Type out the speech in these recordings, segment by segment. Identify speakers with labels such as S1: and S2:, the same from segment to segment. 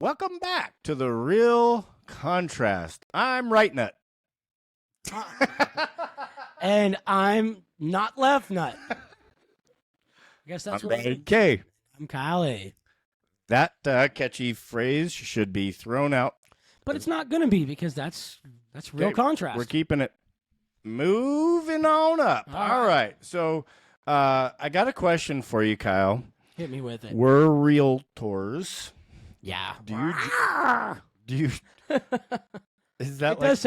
S1: Welcome back to the Real Contrast. I'm Right Nut.
S2: And I'm not Left Nut. I guess that's
S1: I'm
S2: what
S1: Right K.
S2: I'm Kyle A.
S1: That catchy phrase should be thrown out.
S2: But it's not going to be because that's real
S1: Okay,
S2: contrast.
S1: We're keeping it moving on up. All right. So I got a question for you, Kyle.
S2: Hit me with it.
S1: We're realtors.
S2: Yeah.
S1: Do you is that
S2: It does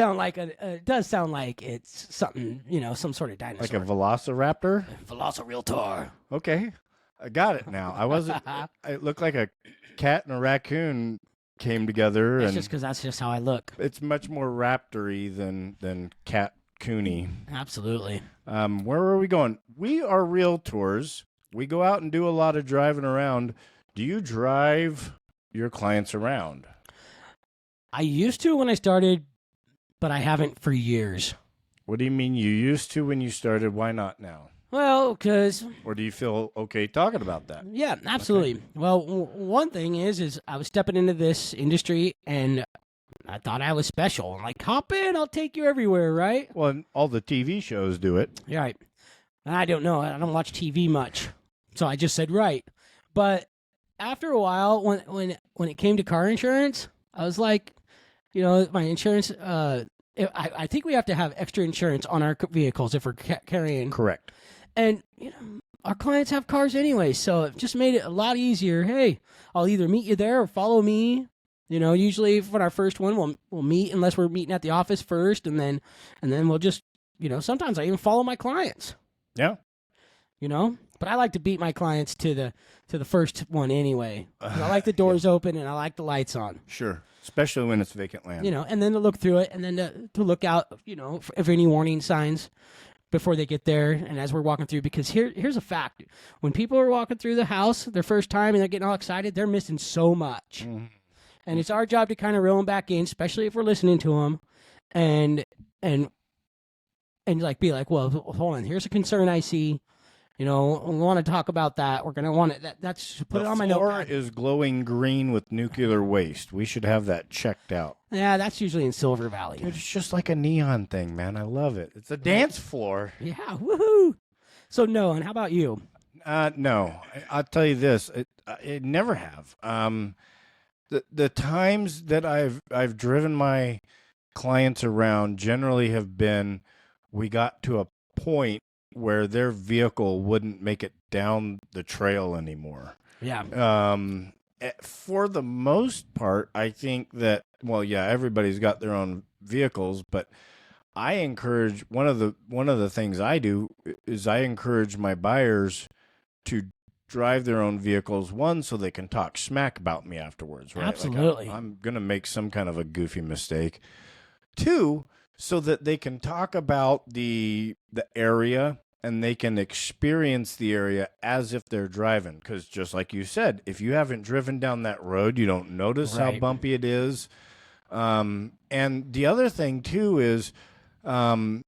S2: sound like it's something, some sort of dinosaur.
S1: like a velociraptor?
S2: Velociraptor.
S1: Okay. I got it now. I wasn't it looked like a cat and a raccoon came together.
S2: It's
S1: And
S2: just because that's just how I look.
S1: it's much more raptory than cat coony.
S2: Absolutely.
S1: Where were we going? We are realtors. We go out and do a lot of driving around. Do you drive your clients around?
S2: I used to when I started, but I haven't for years.
S1: What do you mean you used to when you started? Why not now?
S2: Well, because
S1: Or do you feel okay talking about that?
S2: yeah, absolutely. Okay. Well, one thing is I was stepping into this industry and I thought I was special. I'm like, hop in, I'll take you everywhere, right?
S1: Well, and all the TV shows do it.
S2: Yeah, right. And I don't know. I don't watch TV much, so I just said right. But after a while, when it came to car insurance, I was like, my insurance. I think we have to have extra insurance on our vehicles if we're carrying.
S1: Correct.
S2: And our clients have cars anyway, so it just made it a lot easier. Hey, I'll either meet you there or follow me. Usually for our first one, we'll meet unless we're meeting at the office first, and then we'll just, sometimes I even follow my clients.
S1: Yeah.
S2: But I like to beat my clients to the first one anyway. I like the doors open and I like the lights on.
S1: Sure. Especially when it's vacant land.
S2: And then to look through it and then to look out, if any warning signs before they get there and as we're walking through. Because here's a fact. When people are walking through the house their first time and they're getting all excited, they're missing so much. Mm-hmm. And it's our job to kind of reel them back in, especially if we're listening to them and like be like, well, hold on, here's a concern I see. We want to talk about that. We're going to want it. That's put it on my notepad.
S1: The floor is glowing green with nuclear waste. We should have that checked out.
S2: Yeah, that's usually in Silver Valley.
S1: Dude, it's just like a neon thing, man. I love it. It's a dance floor.
S2: Yeah, woohoo! So no, and how about you?
S1: No, I'll tell you this. It never have. The times that I've driven my clients around generally have been we got to a point where their vehicle wouldn't make it down the trail anymore.
S2: Yeah.
S1: For the most part, I think that, well, yeah, everybody's got their own vehicles, but I encourage one of the things I do is I encourage my buyers to drive their own vehicles, one, so they can talk smack about me afterwards, right?
S2: Absolutely.
S1: Like I'm going to make some kind of a goofy mistake. Two, so that they can talk about the area and they can experience the area as if they're driving. Because just like you said, if you haven't driven down that road, you don't notice how bumpy it is. And the other thing, too, is like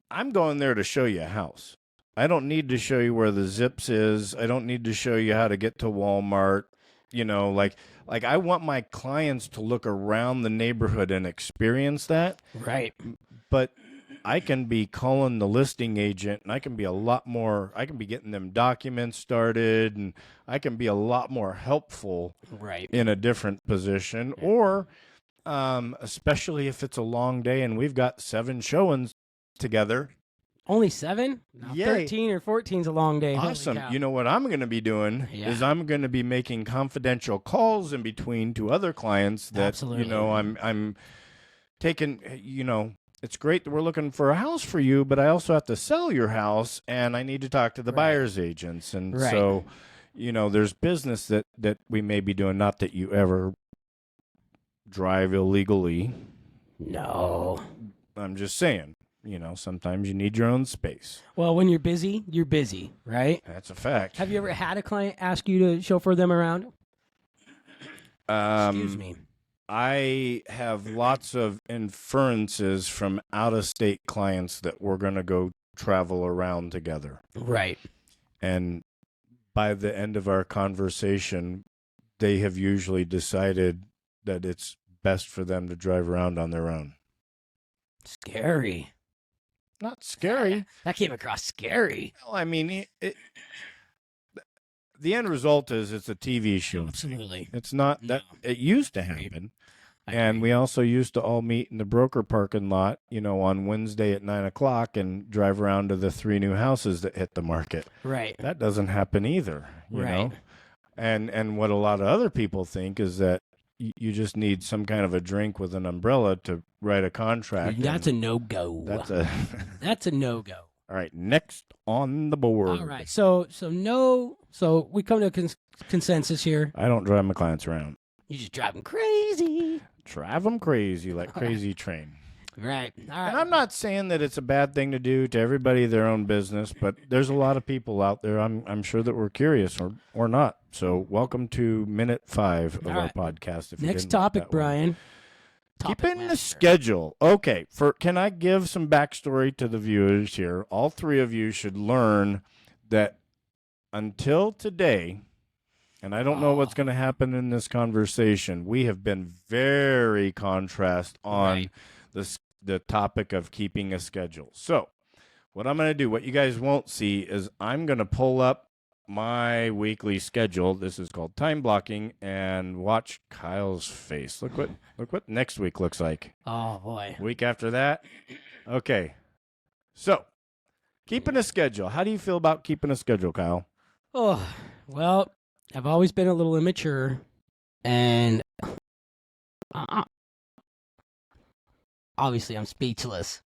S1: I'm going there to show you a house. I don't need to show you where the Zips is. I don't need to show you how to get to Walmart. Like I want my clients to look around the neighborhood and experience that.
S2: Right.
S1: But I can be calling the listing agent and I can be getting them documents started and I can be a lot more helpful in a different position. Or especially if it's a long day and we've got 7 showings together.
S2: Only 7? No, 13 or 14 is a long day.
S1: Awesome. You know what I'm going to be doing is I'm going to be making confidential calls in between to other clients that,
S2: Absolutely.
S1: I'm taking, it's great that we're looking for a house for you, but I also have to sell your house and I need to talk to the buyer's agents. And so, there's business that we may be doing. Not that you ever drive illegally.
S2: No.
S1: I'm just saying. Sometimes you need your own space.
S2: Well, when you're busy, right?
S1: That's a fact.
S2: Have you ever had a client ask you to chauffeur them around? Excuse me.
S1: I have lots of inferences from out-of-state clients that we're going to go travel around together.
S2: Right.
S1: And by the end of our conversation, they have usually decided that it's best for them to drive around on their own.
S2: Scary.
S1: Not scary.
S2: That came across scary.
S1: Well, I mean, the end result is it's a TV show.
S2: Absolutely.
S1: It's not that it used to happen.
S2: I
S1: And
S2: agree.
S1: we also used to all meet in the broker parking lot, on Wednesday at 9:00 and drive around to the 3 new houses that hit the market.
S2: Right.
S1: That doesn't happen either, you
S2: Right.
S1: know? And what a lot of other people think is that you just need some kind of a drink with an umbrella to write a contract.
S2: That's a no-go. That's a no-go.
S1: All right, next on the board.
S2: All right. So we come to a consensus here.
S1: I don't drive my clients around.
S2: You just drive them crazy.
S1: Drive them crazy like Crazy Train.
S2: Right. All right.
S1: And I'm not saying that it's a bad thing to do, to everybody their own business, but there's a lot of people out there, I'm sure, that were curious or not. So welcome to minute 5 of
S2: All
S1: our
S2: right.
S1: podcast. If you
S2: Next
S1: didn't look
S2: topic,
S1: that way.
S2: Brian.
S1: Keeping the
S2: master.
S1: schedule. Okay, can I give some backstory to the viewers here? All 3 of you should learn that until today, and I don't know what's going to happen in this conversation, we have been very contrast on the topic of keeping a schedule. So what I'm going to do, what you guys won't see, is I'm going to pull up my weekly schedule. This is called time blocking, and watch Kyle's face. Look what next week looks like.
S2: Oh boy.
S1: Week after that. Okay. So, keeping a schedule. How do you feel about keeping a schedule, Kyle?
S2: Oh, well, I've always been a little immature, and obviously I'm speechless.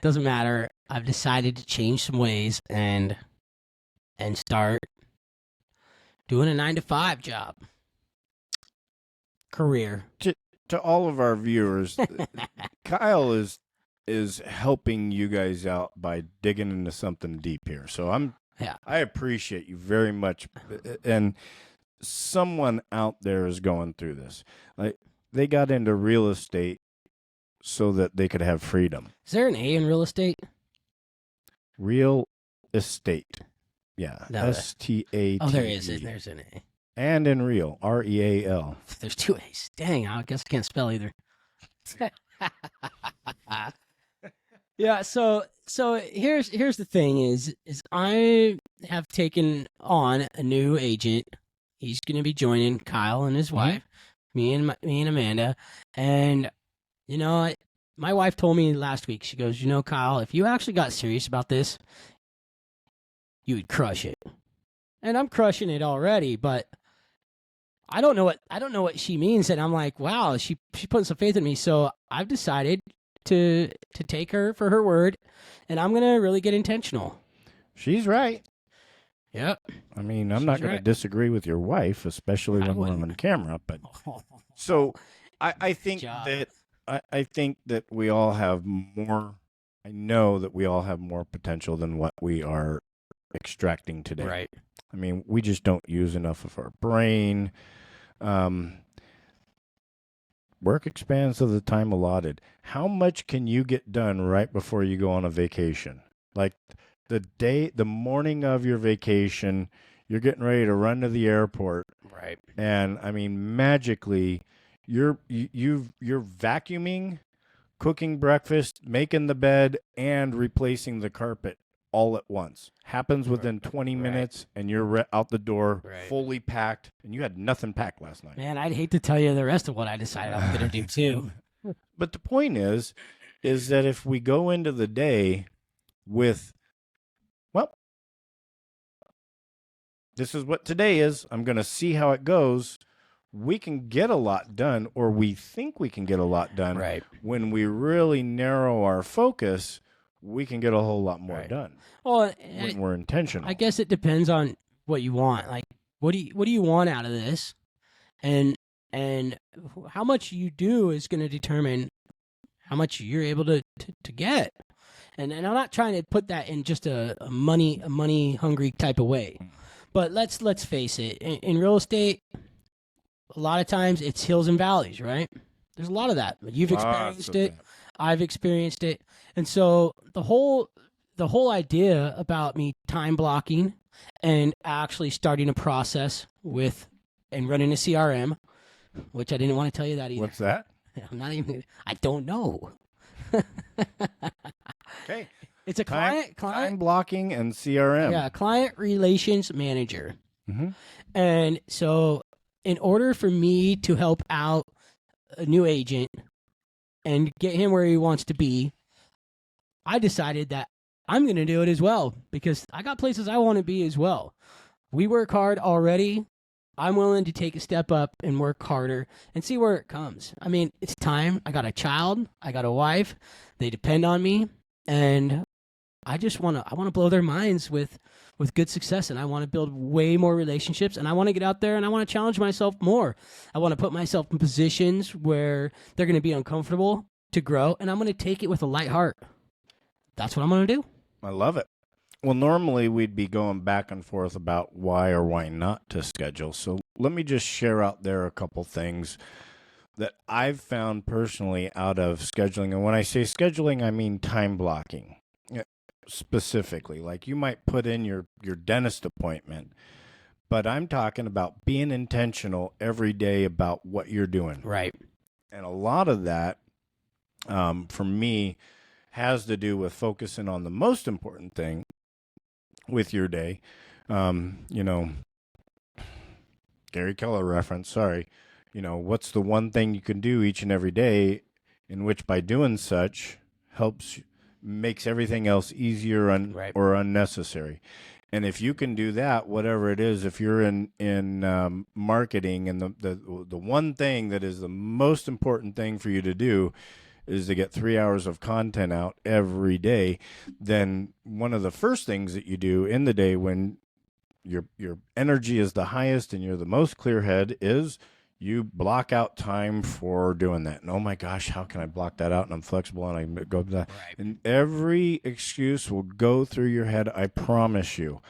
S2: Doesn't matter. I've decided to change some ways and start doing a 9-to-5 job. Career.
S1: To all of our viewers, Kyle is helping you guys out by digging into something deep here. So I appreciate you very much. And someone out there is going through this. Like, they got into real estate so that they could have freedom.
S2: Is there an A in real estate?
S1: Real estate. Yeah.
S2: No,
S1: STATE.
S2: Oh, there is. There's an A.
S1: And in real. REAL.
S2: There's 2 A's. Dang, I guess I can't spell either. Yeah, so here's the thing is I have taken on a new agent. He's going to be joining Kyle and his wife, me and Amanda, and my wife told me last week. She goes, Kyle, if you actually got serious about this, you would crush it. And I'm crushing it already, but I don't know what she means, and I'm like, wow, she put some faith in me, so I've decided to take her for her word, and I'm gonna really get intentional.
S1: She's right.
S2: Yep.
S1: I mean, I'm not going to disagree with your wife, especially when we're on camera. But so I think that I think that we all have more. I know that we all have more potential than what we are extracting today.
S2: Right.
S1: I mean, we just don't use enough of our brain. Work expands to the time allotted. How much can you get done right before you go on a vacation? Like the morning of your vacation, you're getting ready to run to the airport.
S2: Right.
S1: And I mean, magically, you're vacuuming, cooking breakfast, making the bed, and replacing the carpet all at once. Happens within 20 minutes, and you're out the door, fully packed, and you had nothing packed last night.
S2: Man, I'd hate to tell you the rest of what I decided I'm going to do, too.
S1: But the point is that if we go into the day with, well, this is what today is, I'm going to see how it goes, we can get a lot done, or we think we can get a lot done.
S2: Right.
S1: When we really narrow our focus, we can get a whole lot more done.
S2: Well,
S1: when we're intentional.
S2: I guess it depends on what you want. Like, what do you want out of this, and how much you do is going to determine how much you're able to get. And I'm not trying to put that in just a money hungry type of way, but let's face it. In real estate, a lot of times it's hills and valleys, right? There's a lot of that. You've experienced it. I've experienced it. And so the whole idea about me time blocking and actually starting a process with and running a CRM, which I didn't want to tell you that either.
S1: What's that?
S2: I'm not even. I don't know.
S1: Okay.
S2: It's a
S1: Time
S2: client.
S1: blocking and CRM.
S2: Yeah, client relations manager.
S1: Mm-hmm.
S2: And so, in order for me to help out a new agent and get him where he wants to be, I decided that I'm going to do it as well because I got places I want to be as well. We work hard already. I'm willing to take a step up and work harder and see where it comes. I mean, it's time. I got a child. I got a wife. They depend on me. And I just want to blow their minds with good success, and I want to build way more relationships, and I want to get out there and I want to challenge myself more. I want to put myself in positions where they're going to be uncomfortable to grow, and I'm going to take it with a light heart. That's what I'm going to do.
S1: I love it. Well, normally we'd be going back and forth about why or why not to schedule. So let me just share out there a couple things that I've found personally out of scheduling. And when I say scheduling, I mean time blocking. Specifically, like you might put in your dentist appointment, but I'm talking about being intentional every day about what you're doing.
S2: Right.
S1: And a lot of that, for me, has to do with focusing on the most important thing with your day. Gary Keller reference, sorry. What's the one thing you can do each and every day in which by doing such makes everything else easier or unnecessary. And if you can do that, whatever it is, if you're in marketing, and the one thing that is the most important thing for you to do is to get 3 hours of content out every day, then one of the first things that you do in the day when your energy is the highest and you're the most clear head is you block out time for doing that. And oh my gosh, how can I block that out? And I'm flexible and I go to that. Right. And every excuse will go through your head, I promise you.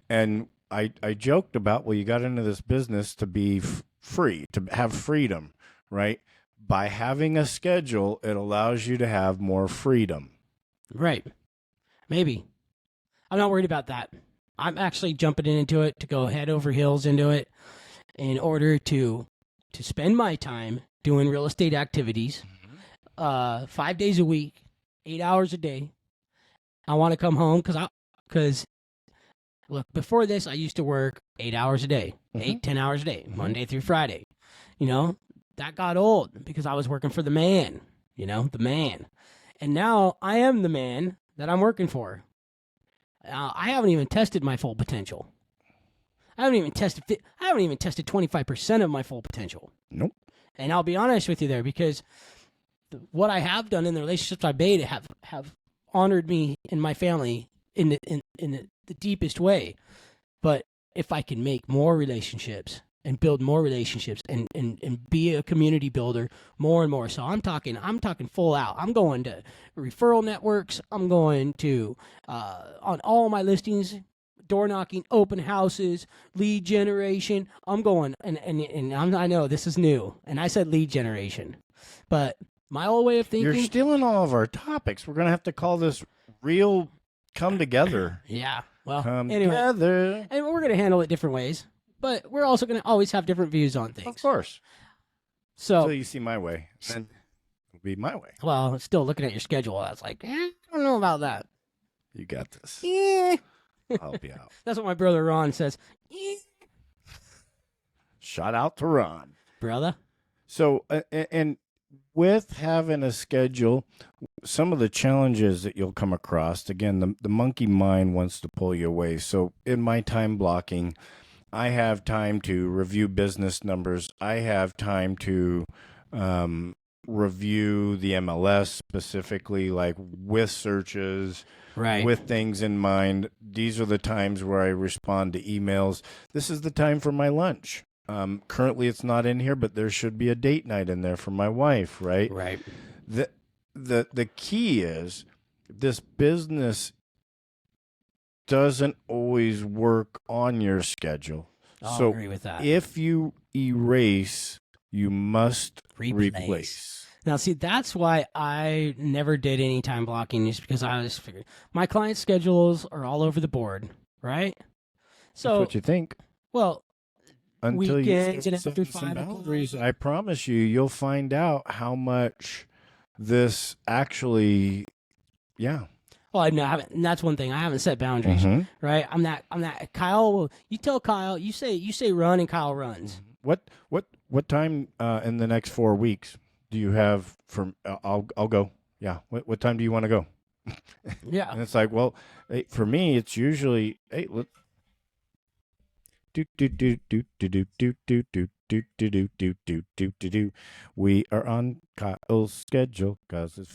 S1: And I joked about, well, you got into this business to be free, to have freedom, right? By having a schedule, it allows you to have more freedom.
S2: Right. Maybe. I'm not worried about that. I'm actually jumping into it to go head over heels into it in order to spend my time doing real estate activities, 5 days a week, 8 hours a day. I want to come home because look, before this, I used to work 8 hours a day, 10 hours a day, Monday through Friday. That got old because I was working for the man, the man. And now I am the man that I'm working for. I haven't even tested my full potential. I haven't even tested 25% of my full potential.
S1: Nope.
S2: And I'll be honest with you there, because what I have done in the relationships I made have honored me and my family in the deepest way. But if I can make more relationships and build more relationships and be a community builder more and more. So I'm talking full out. I'm going to referral networks. I'm going to on all my listings, door knocking, open houses, lead generation. I'm going, and I know this is new, and I said lead generation, but my old way of thinking.
S1: You're stealing all of our topics. We're gonna have to call this real come together.
S2: Yeah. Well,
S1: anyway,
S2: together. And we're gonna handle it different ways, but we're also gonna always have different views on things.
S1: Of course.
S2: So
S1: until you see my way, then it'll be my way.
S2: Well, still looking at your schedule, I was like, I don't know about that.
S1: You got this.
S2: Yeah.
S1: I'll help you out.
S2: That's what my brother Ron says.
S1: Shout out to Ron.
S2: Brother.
S1: So, and with having a schedule, some of the challenges that you'll come across, again, the monkey mind wants to pull you away. So in my time blocking, I have time to review business numbers. I have time to review the MLS specifically, like with searches,
S2: right,
S1: with things in mind. These are the times where I respond to emails. This is the time for my lunch. Currently it's not in here, but there should be a date night in there for my wife, right?
S2: Right.
S1: The key is this business doesn't always work on your schedule.
S2: I'll agree with that.
S1: If you erase, you must replace.
S2: Now, see, that's why I never did any time blocking, is because I was figuring my client schedules are all over the board, right?
S1: That's
S2: So,
S1: what you think.
S2: well,
S1: Until you
S2: weekends
S1: start
S2: and after
S1: setting some
S2: 5 o'clock.
S1: boundaries, I promise you'll find out how much this actually, yeah.
S2: Well, I haven't, and that's one thing. I haven't set boundaries,
S1: Mm-hmm.
S2: right? I'm not. Kyle, you tell Kyle. You say run, and Kyle runs.
S1: What time in the next 4 weeks do you have for? I'll go. Yeah. What time do you want to go?
S2: Yeah.
S1: And it's like, well, hey, for me, it's usually hey, let do do do do do do do do do do do do do do do do. We are on Kyle's schedule because it's